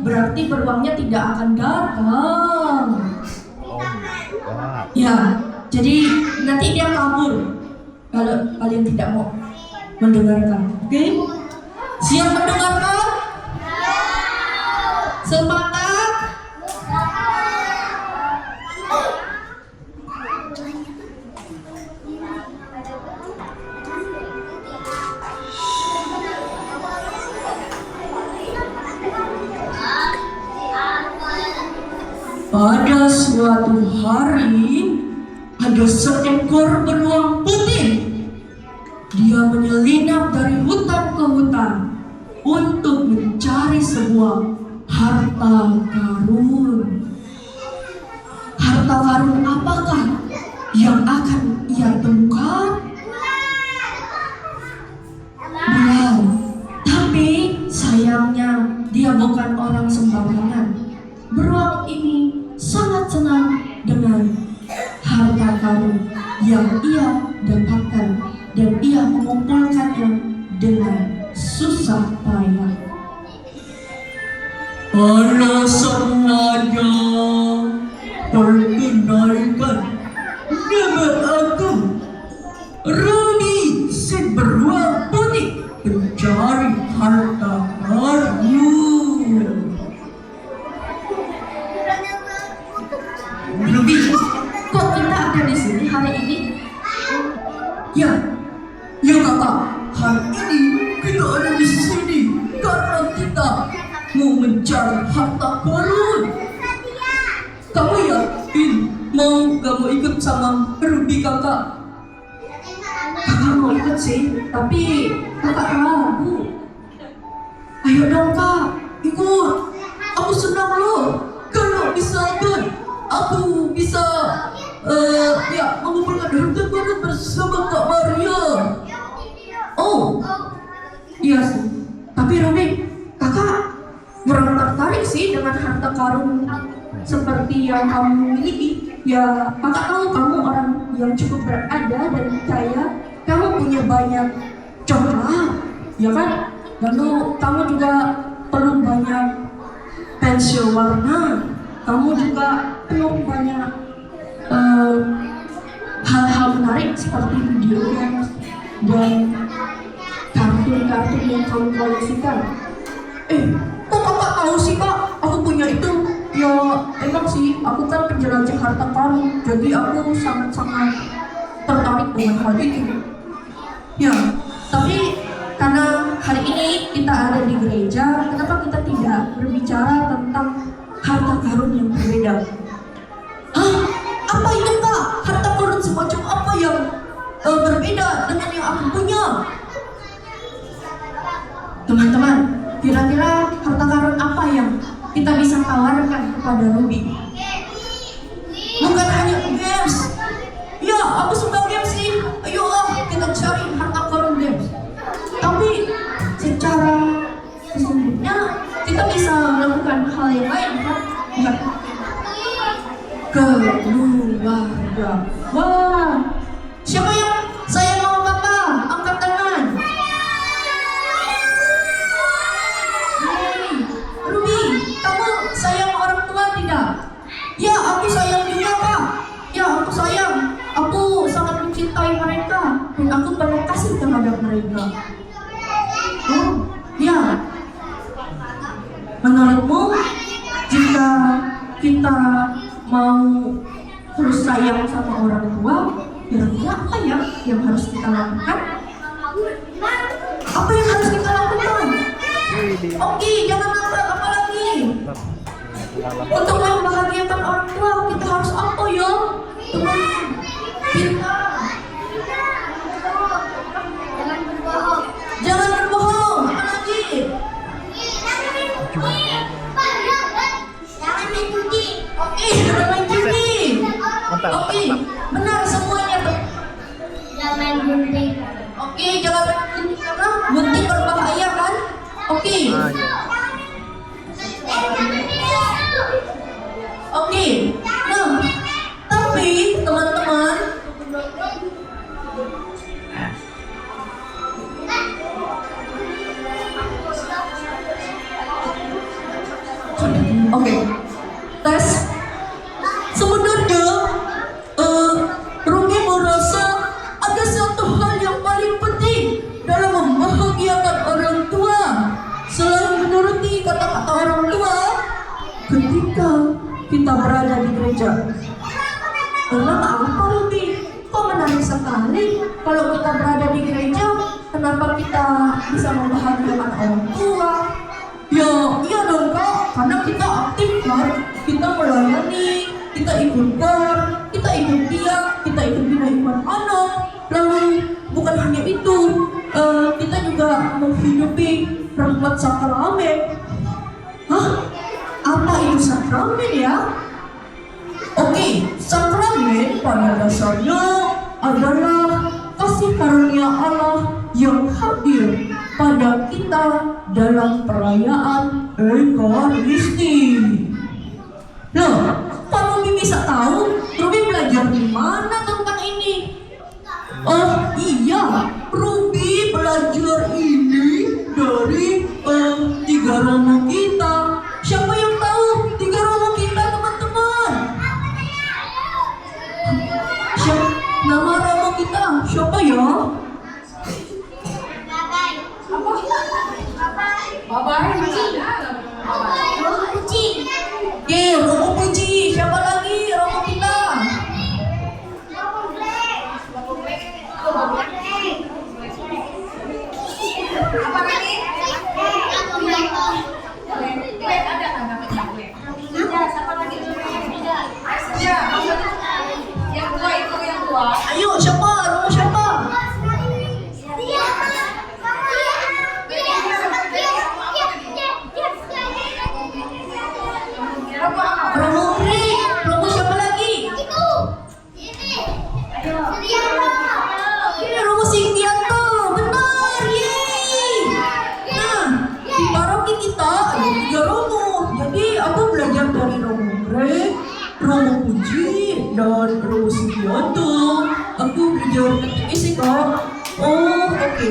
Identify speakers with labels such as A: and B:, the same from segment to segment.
A: berarti beruangnya tidak akan datang. Ya, jadi nanti dia kabur kalau kalian tidak mau mendengarkan. Oke? Siap mendengarkan? Sepakat? Pada suatu hari ada seekor beruang putih. Dia menyelinap dari hutan ke hutan untuk mencari sebuah harta karun. Harta karun apakah yang akan ia temukan? Bulan. Tapi sayangnya dia bukan orang sembarangan. Beruang ini sangat senang dengan harta karun yang ia dapatkan dan ia mengumpulkannya dengan susah payah. Halo semuanya, perkenalkan, nama aku Rudy, si beruang putih pencari harta karun. Ruby, kok kita ada di sini hari ini? Ya kakak, hari ini kita ada di sini karena kita mau mencari harta karun. Kamu yakin gak mau ikut sama Ruby kakak? Kakak mau ikut sih, tapi kakak ragu. Ayo dong kak, ikut. Aku senang loh kalau misalkan aku bisa mengumpulkan harta karun bersama Kak Maria. Oh, iya sih. Tapi Ruby, kakak kurang tertarik sih dengan harta karun seperti yang kamu miliki. Ya, kakak tahu kamu orang yang cukup berada dan kaya. Kamu punya banyak coklat, ya kan? Lalu kamu juga perlu banyak pensil warna. Kamu juga perlu banyak hal-hal menarik seperti video games dan kartun-kartun yang kamu koleksikan. Kok kakak tahu sih kak? Aku punya itu. Ya emang sih, aku kan penjelajah harta karun, jadi aku sangat-sangat tertarik dengan hal itu. Ya, tapi karena hari ini kita ada di gereja, kenapa kita tidak berbicara tentang harta karun yang berbeda? Hah? Apa itu kak? Harta karun semacam apa yang berbeda dengan yang aku punya? Teman-teman, kira-kira harta karun apa yang kita bisa tawarkan kepada Ruby? Bukan hanya games. Ya, aku suka games sih. Ayo kita cari harta karun games. Tapi secara sesungguhnya kita bisa melakukan hal yang lain kan? Ya. Keluarga. Wah, siapa yang sayang sama kakak? Angkat tangan. Ruby, kamu sayang orang tua tidak? Ya, aku sayang juga kak. Ya, aku sayang. Aku sangat mencintai mereka dan aku penuh kasih terhadap mereka. Oh, ya. Menurutmu, jika kita mau terus sayang sama orang tua, kira-kira apa ya yang harus kita lakukan? Apa yang harus kita lakukan? Oke, jangan nambah apa lagi. Untuk membahagiakan orang tua, kita harus apa ya? Teman, kita jangan berbohong. Apa lagi? Jangan main judi. Oke, jangan main judi. Oke, benar semuanya tuh. Jangan main judi. Oke, jangan main judi karena gunting berbahaya kan? Oke. Oke. Nah, tapi teman-teman, Oke, tes. Sebenarnya Rumi merasa ada satu hal yang paling penting dalam membahagiakan orang tua selain menuruti kata-kata orang tua ketika kita berada di gereja. Kenapa apa Rumi? Kok menarik sekali kalau kita berada di gereja? Kenapa kita bisa membahagiakan orang tua? Ya, iya dong Kak, karena kita aktif kan, kita melayani, kita ikut kor, kita ikut biak, kita ikut bina iman anak. Lalu bukan hanya itu, kita juga menghidupi rahmat sakramen. Hah? Apa itu sakramen ya? Oke, sakramen pada dasarnya adalah kasih karunia Allah yang hadir pada kita dalam perayaan Ekaristi. Loh, Pak Ruby bisa tahu? Ruby belajar di mana tentang ini? Oh iya, Ruby belajar ini dari 3 romo kita. Siapa yang tahu 3 romo kita, teman-teman? Nama romo kita siapa ya? Romo Puji. Romo Puji. Siapa lagi romo kita?
B: Apa lagi? Yang dua.
A: Ayo, siapa? Romo siapa? Romo Pri. Romo siapa lagi? Romo Singgianto. Benar, yeay. Nah, di paroki kita ada 3 romo. Jadi aku belajar dari Romo Pri, Romo Puji, dan Romo Singgianto. Aku belajar katekis Kak. Oh, oke.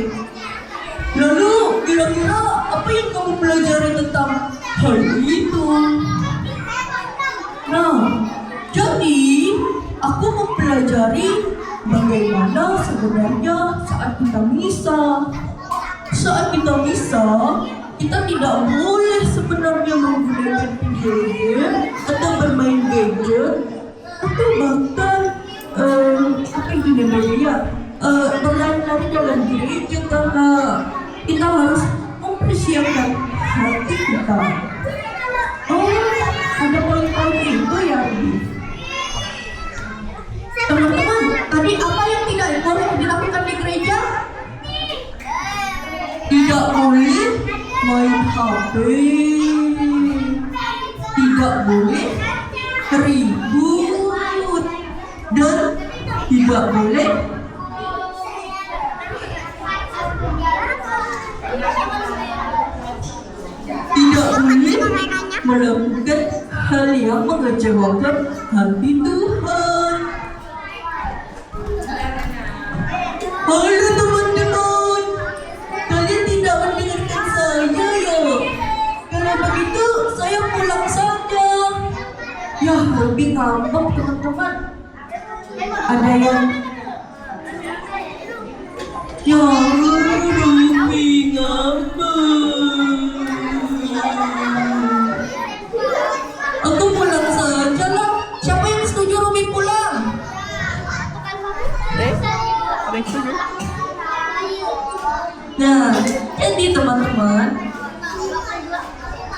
A: Lalu kira-kira apa yang kamu pelajari tentang hal itu? Nah, jadi aku mempelajari bagaimana sebenarnya saat kita misa. Saat kita misa, kita tidak boleh sebenarnya menggunakan video game atau bermain gadget atau bahkan apa itu namanya berlari-lari dalam gereja, karena kita harus mempersiapkan hati kita. Oh, ada poin-poin itu ya, teman-teman. Tadi apa yang tidak boleh dilakukan di gereja? Tidak boleh main HP, tidak boleh ribut, dan tidak boleh melakukan hal yang mengecewakan hati Tuhan. Halo teman-teman, kalian tidak mendengarkan saya ya? Kalau begitu saya pulang saja. Ya, lebih ngambek teman-teman. Ada yang ya lebih ngambek. Aku pulang saja lah. Siapa yang setuju Rumi pulang?
B: Ada yang setuju?
A: Nah, jadi teman-teman,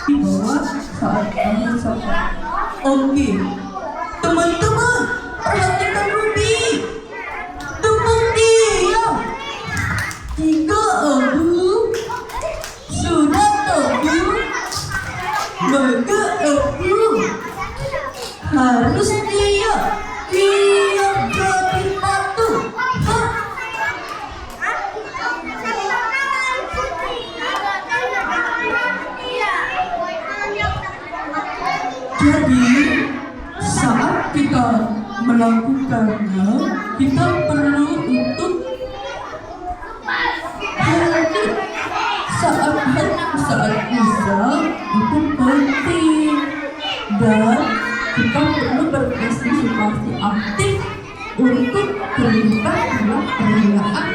A: di bawah saat kamu sampai. Oke, teman-teman, perhatikan Rumi. Tepuk dia. 3 abu sudah tahu. Maka aku harus dia jadi patuh. Jadi saat kita melakukannya, kita perlu untuk hadir saat misa itu penting dan kita perlu berpartisipasi aktif untuk terlibat dalam perayaan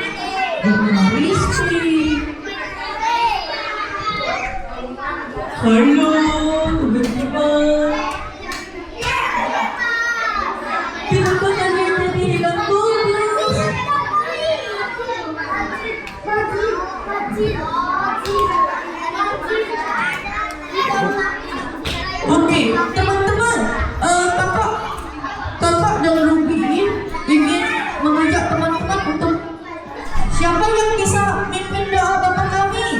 A: jurnalistik. Halo, tiba-tiba kenapa kalian jadi hilang fokus? Oke, teman-teman, kakak dan Ruby ingin mengajak teman-teman untuk siapa yang bisa mimpin doa Bapak kami?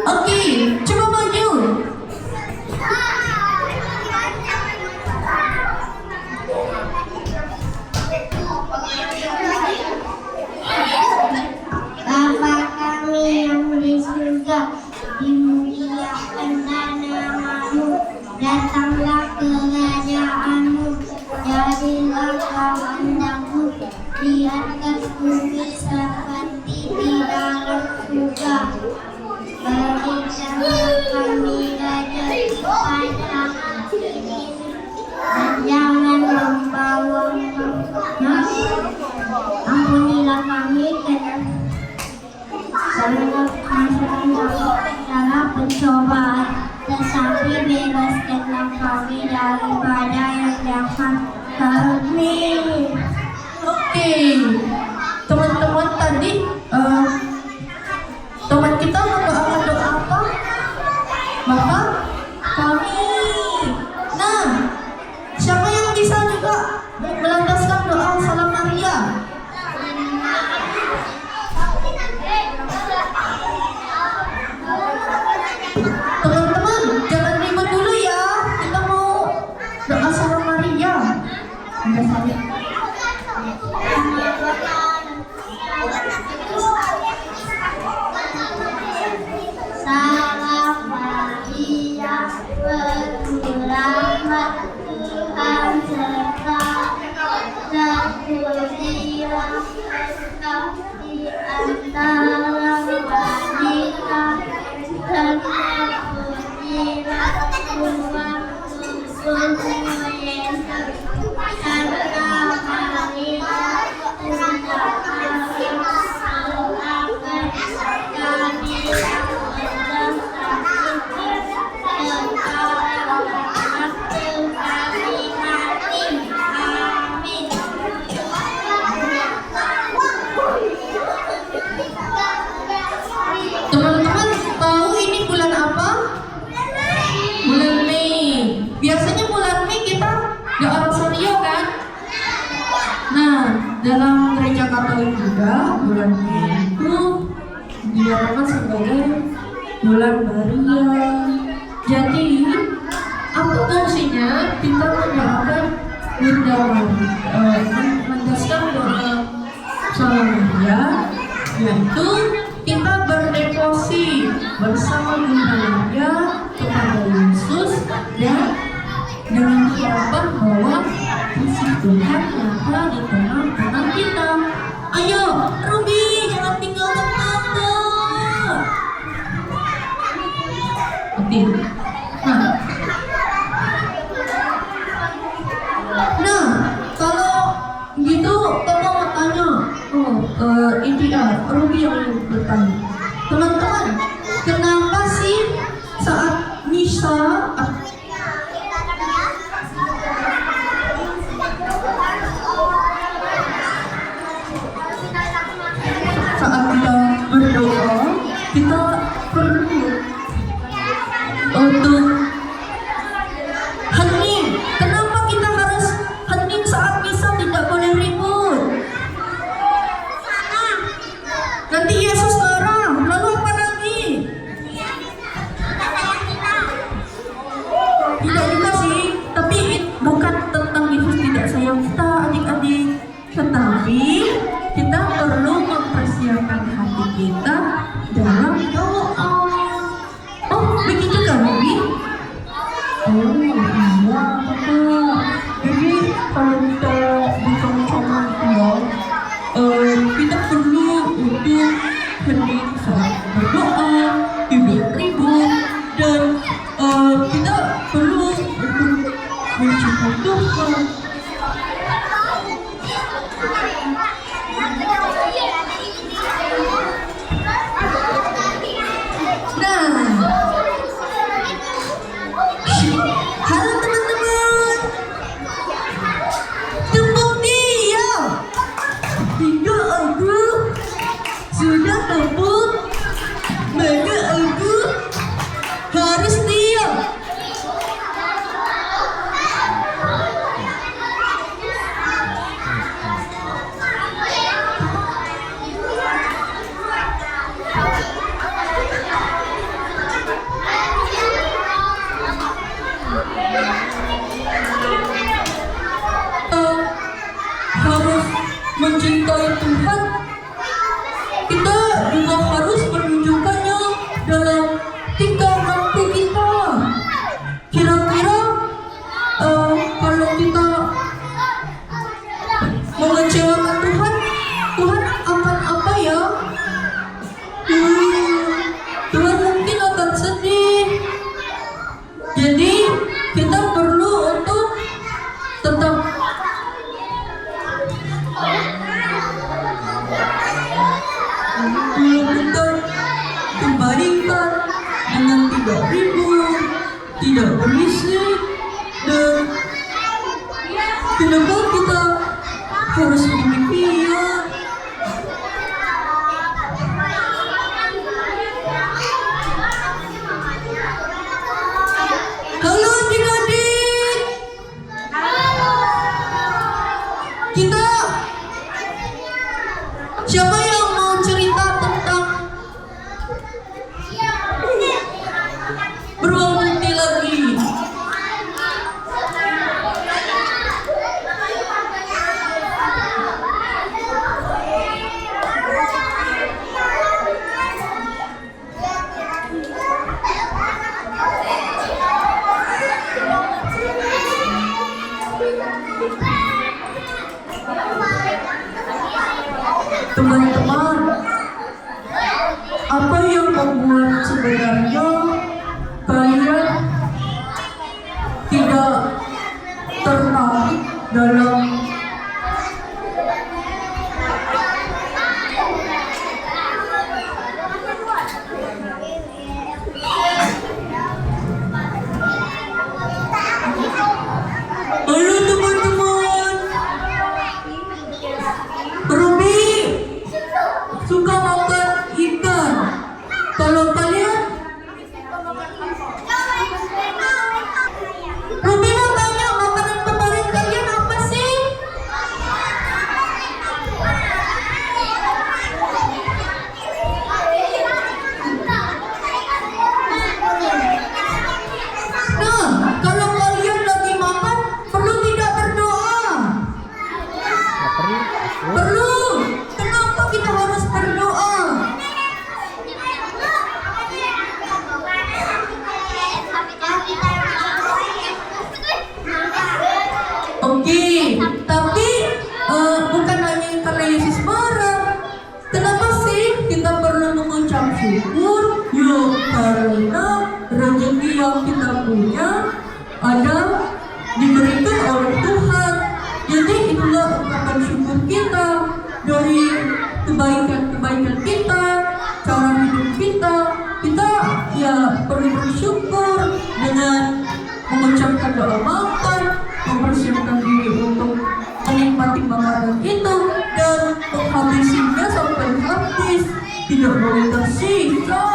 A: Oke, coba maju.
C: Bapa kami yang di surga, dimuliakan namamu, datanglah kerajaanmu, jadilah kehendakmu di atas bumi seperti di dalam surga. Berikanlah kami rezeki pada hari ini, dan jangan membawa kami, ampunilah kami dalam pencobaan, tetapi bebaskanlah kami daripada yang jahat. Amin.
A: Oke, teman-teman tadi teman kita mendoakan doa apa? Bapak kami. Nah, siapa yang bisa juga melantaskan doa Salam Maria? Teman-teman, jangan ribut dulu ya. Kita mau doa Salam Maria. Ada saya.
C: Salam Maria, penuh rahmat, Tuhan sertamu, terpujilah engkau di antara wanita, dan terpujilah buah tubuhmu Yesus. Santa Maria, Bunda Allah, doakan kami yang berdosa ini, serta waktu kami mati. Amin.
A: Teman-teman tahu ini bulan apa? Bulan Mei. Biasanya bulan Mei kita doa Rosario kan? Nah, dalam gereja Katolik juga bulan Mei itu dinamakan sebagai bulan Maria. Jadi, apa fungsinya kita mendoakan Bunda menjadikan doa Salam Maria, yaitu kita berdevosi bersama Bunda Maria kepada Yesus dan dengan harapan bahwa kasih Tuhan nyata di tengah-tengah kita. Ayo, Ruby, jangan tinggalkan Tante. Oke. Nah, kalau gitu, Tante mau tanya. Ini Ruby yang bertanya. Teman-teman, kenapa sih saat misa saat kita berdoa, kita perlu untuk hening. Kenapa kita harus hening saat misa? Tidak boleh ribut. Nanti Yesus marah. Lalu apa lagi? Tidak juga sih. Tapi bukan tentang Yesus tidak sayang kita, adik-adik. Tetapi kita perlu mempersiapkan hati kita dalam doa. Oh, begitu kan, Bibi? Oh, iya, Kakak. Jadi kalau kita bersama-sama kita perlu untuk hening saat berdoa, tidak ribut. dicintai Tuhan. Nah, halo teman-teman, tepuk diam. 3 aku sudah tepuk, maka aku harus diam. Harus mencintai Tuhan, kita juga harus menunjukkannya dalam tingkah laku kita. Kira-kira kalau kita mengecewakan Tuhan, Tuhan akan apa ya? Tuhan mungkin akan sedih. Jadi kita perlu untuk tetap kita kembalikan dengan tidak ribut, tidak berisik, dan kenapa kita harus demikian? Halo adik-adik, kita siapa yang mau cerita tentang beruang putih lagi? Teman-teman, apa yang membuat sebenarnya kalian tidak tertarik dalam halo teman-teman, Ruby suka makan ikan. Kalau kalian, Ruby mau tanya, makanan favorit kalian apa sih? Nah, kalau kalian lagi makan, perlu tidak berdoa? Perlu. Kenapa kita harus berdoa? Oke, tapi bukan hanya karena Yesus marah. Kenapa sih kita perlu mengucap syukur? Ya, karena rezeki yang kita punya ada diberikan oleh Tuhan. Jadi itulah ungkapan syukur kita dari kebaikan-kebaikan kita, cara hidup kita. Kita ya perlu bersyukur dengan mengucapkan doa makan, mempersiapkan diri untuk menikmati makanan itu dan menghabisinya sampai habis, tidak boleh tersisa.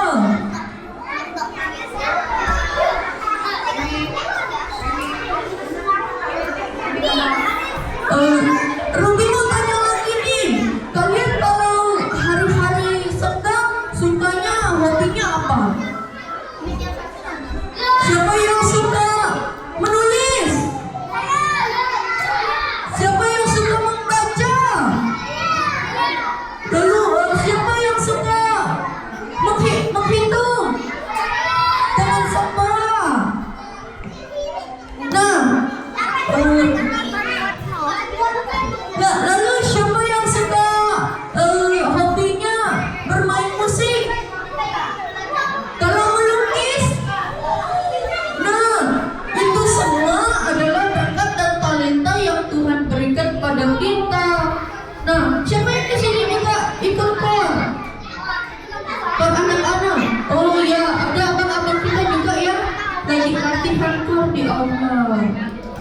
A: kasihanku di Allah.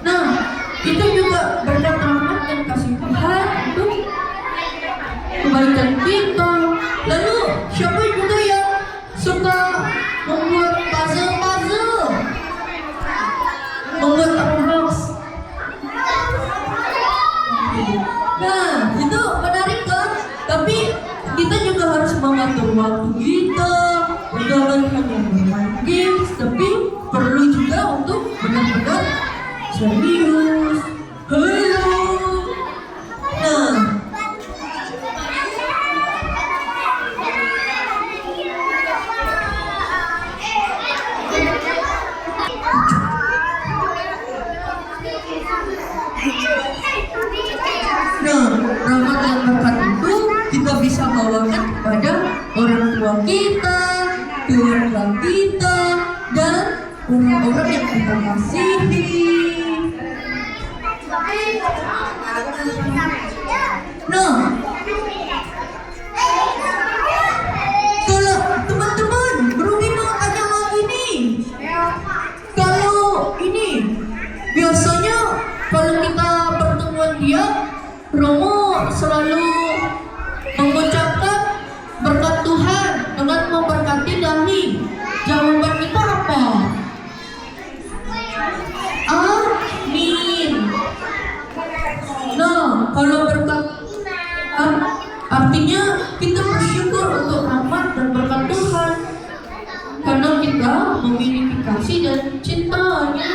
A: Nah, itu juga berkat rahmat dan kasih Tuhan untuk kebaikan kita. Lalu siapa juga yang suka membuat puzzle, membuat box? Nah, itu menarik kan? Tapi kita juga harus mengatur waktu kita. Jangan hanya bermain games, tapi perlu juga untuk benar-benar serius. Halo. Nah, rahmat dan berkat itu kita bisa bawakan kepada orang tua kita, keluarga kita, dan orang-orang yang kita kasihi. Nah, kalau teman-teman Rumi mau tanya lagi nih, kalau ini biasanya kalau kita pertemuan dia, Romo selalu mengucapkan berkat Tuhan dengan memberkati dahi. Jawaban kita apa? Amin. Nah, kalau berkat artinya kita bersyukur untuk rahmat dan berkat Tuhan karena kita memiliki kasih dan cintanya.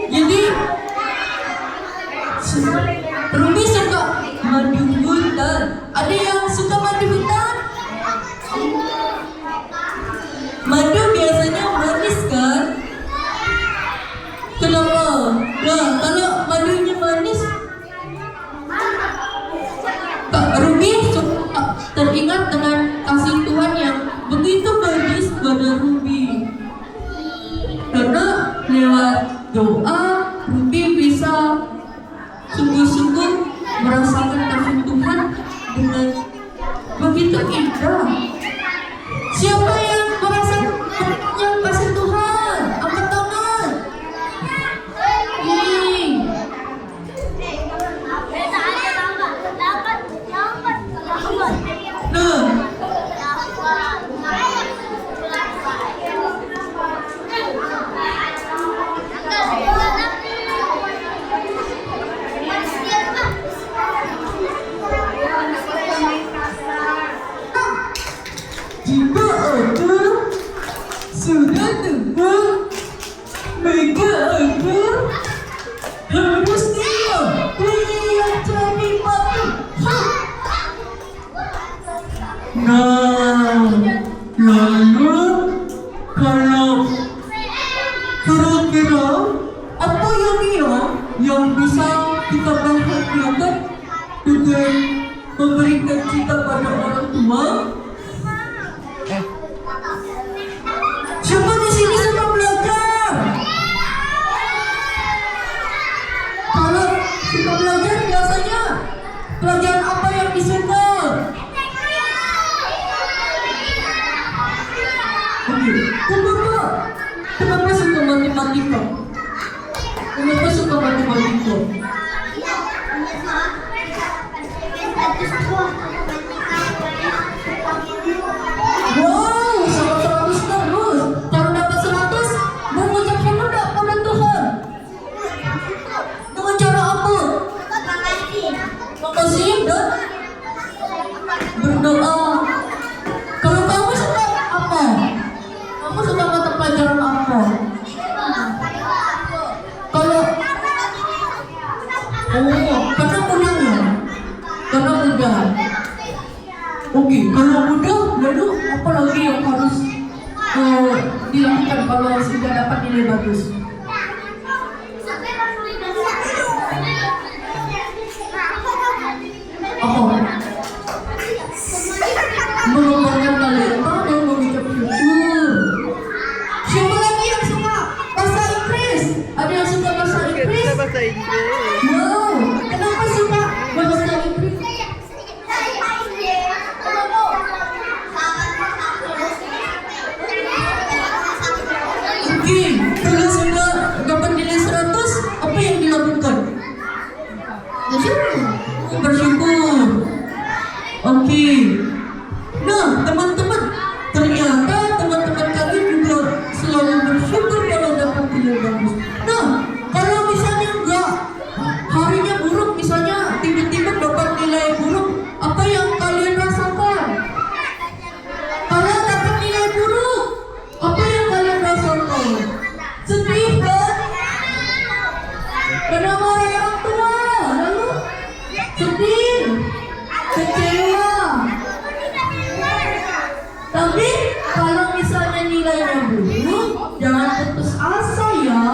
A: Jadi Rumi suka madu hutan. Ada yang suka madu hutan? Madu biasanya manis kan? Kenapa? Nah, kalau madunya manis, Kak Rumi suka teringat dengan kasih Tuhan yang begitu manis pada Rumi. Karena lewat doa, Rumi bisa sungguh-sungguh merasakan kasih Tuhan dengan begitu indah. Siapa yang merasakan kasih Tuhan? Angkat tangan. Nah, jika ada sudah tebal, mega ada harus dia cari batu. Nah, lalu kalau kira-kira apa yang bisa kita bahagiakan dengan memberikan cinta pada orang tua? Siapa di sini suka belajar? Kalau suka belajar biasanya pelajaran apa yang disuka? Oke, kenapa suka matematika? Kenapa suka matematika? Wow, 100 terus. Kalau dapat 100, mengucap syukur tak pada Tuhan? Dengan cara apa? Makasih dan berdoa. Kalau kamu suka apa? Kamu suka mata pelajaran apa? Kalau karena mudahnya. Karena mudah. Oke, kalau mudah, lalu apa lagi yang harus dilakukan kalau sudah dapat nilai bagus? Mengembangkan talenta dan mengucap syukur. Siapa lagi yang suka bahasa Inggris? Ada yang suka bahasa Inggris?
B: bahasa Inggris.
A: Wow, kenapa suka bahasa Inggris? Oke, kalau sudah dapat nilai 100, apa yang dilakukan? Bersyukur. Oke. Nah, teman-teman, ternyata teman-teman kalian juga selalu bersyukur kalau dapat nilai bagus. Nah, kalau misalnya enggak, harinya buruk, misalnya tiba-tiba dapat nilai buruk, apa yang kalian rasakan? Kalau dapat nilai buruk, apa yang kalian rasakan? Sedih kan? Karena marah orang tua, lalu sedih, kecewa. Tapi kalau misalnya nilainya buruk, jangan putus asa ya.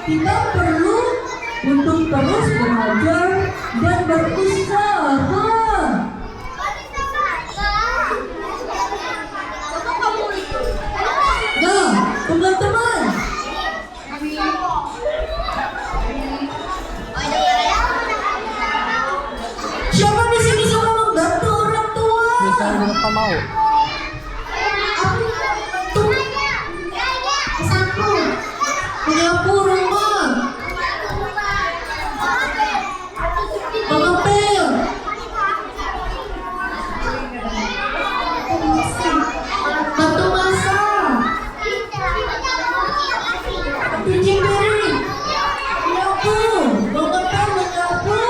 A: Kita perlu untuk terus belajar dan berusaha. Nah, teman-teman, siapa di sini suka membantu orang tua?
B: Misalnya apa mau?
A: Menyapu rumah, mengepel, bantu masak, cuci piring, menyapu, mengepel, menyapu,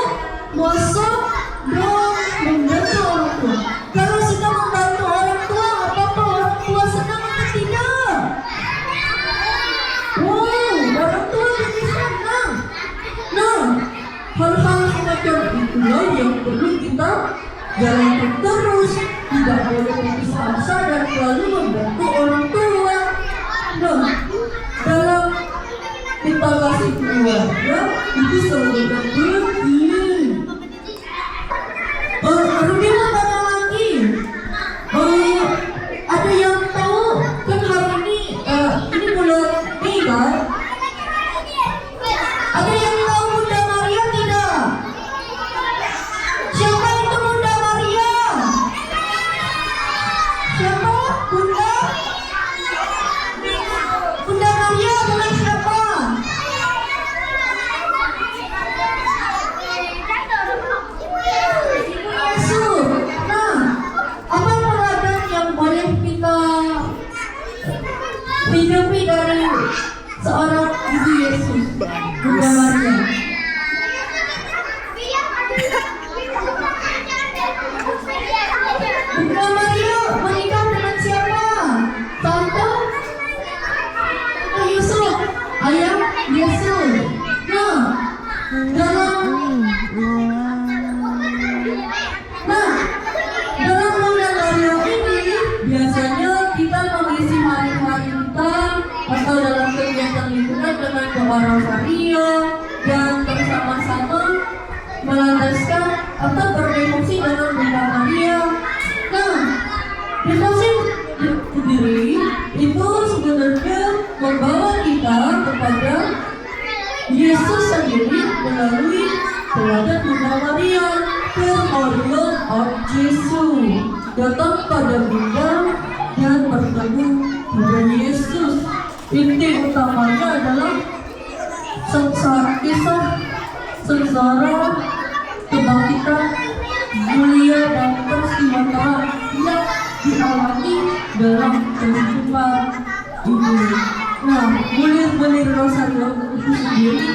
A: masak, dan membantu orang tua. Kalau sudah membantu orang tua, apakah orang tua senang atau tidak? Wow, orang tua jadi senang. Nah, hal-hal semacam itulah yang perlu kita jalankan terus. Tidak boleh putus asa dan selalu membantu orang tua. Nah, dalam kita kasih keluarga itu selalu penting. Ruby mau tanya lagi. Ada yang tahu kan hari ini bulan Mei kan? Ada yang tahu Bunda Maria tidak? Siapa itu Bunda Maria? Siapa? Bunda? Bunda Maria adalah siapa? Yesus. Nah, apa teladan yang boleh kita hidupi dari seorang ibu Yesus, Bunda Maria? Bunda Maria menikah dengan siapa? Tante Yusuf, ayah Yesus. Nah, dalam bulan Maria ini biasanya kita mengisi hari-hari kita atau dalam kegiatan lingkungan dengan doa rosario dan bersama-sama melandaskan atau berdevosi dengan Bunda Maria. Nah, devosi sendiri itu sebenarnya membawa kita kepada Yesus sendiri melalui teladan Bunda Maria. Memorial of Jesus, datang pada Bunda dan bertemu dengan Yesus. Inti utamanya adalah kisah sengsara, kebangkitan, mulia dan peristiwa terang yang dialami dalam kehidupan ini. Nah, bulir-bulir rosario itu sendiri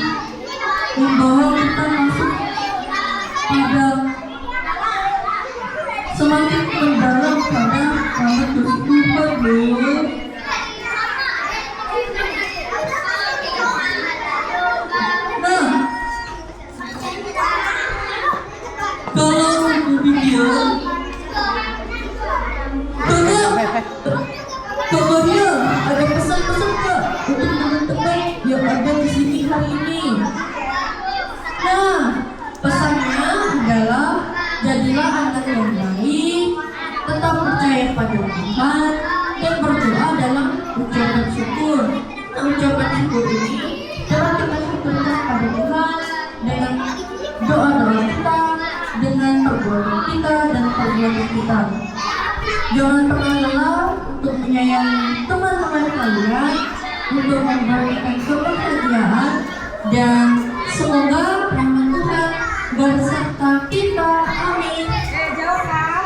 A: membawa kita masuk pada semakin mendalam pada kehidupan loh. Nah, kalau demikian, Maria ada pesan-pesan Kak untuk teman-teman yang ada di sini hari ini. Nah, pesannya adalah jadilah anak yang baik, tetap percaya pada Tuhan, dan berdoa dalam ucapan syukur. Nah, ucapan syukur ini cara kita syukurkan pada Tuhan bagi kita. Jangan pernah lelah untuk menyayangi teman-teman kalian, untuk memberikan kebahagiaan, dan semoga rahmat Tuhan berserta kita. Amin.
D: Jauh kak.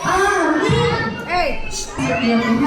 A: Amin.
D: Eh.
A: Ya Tuhan.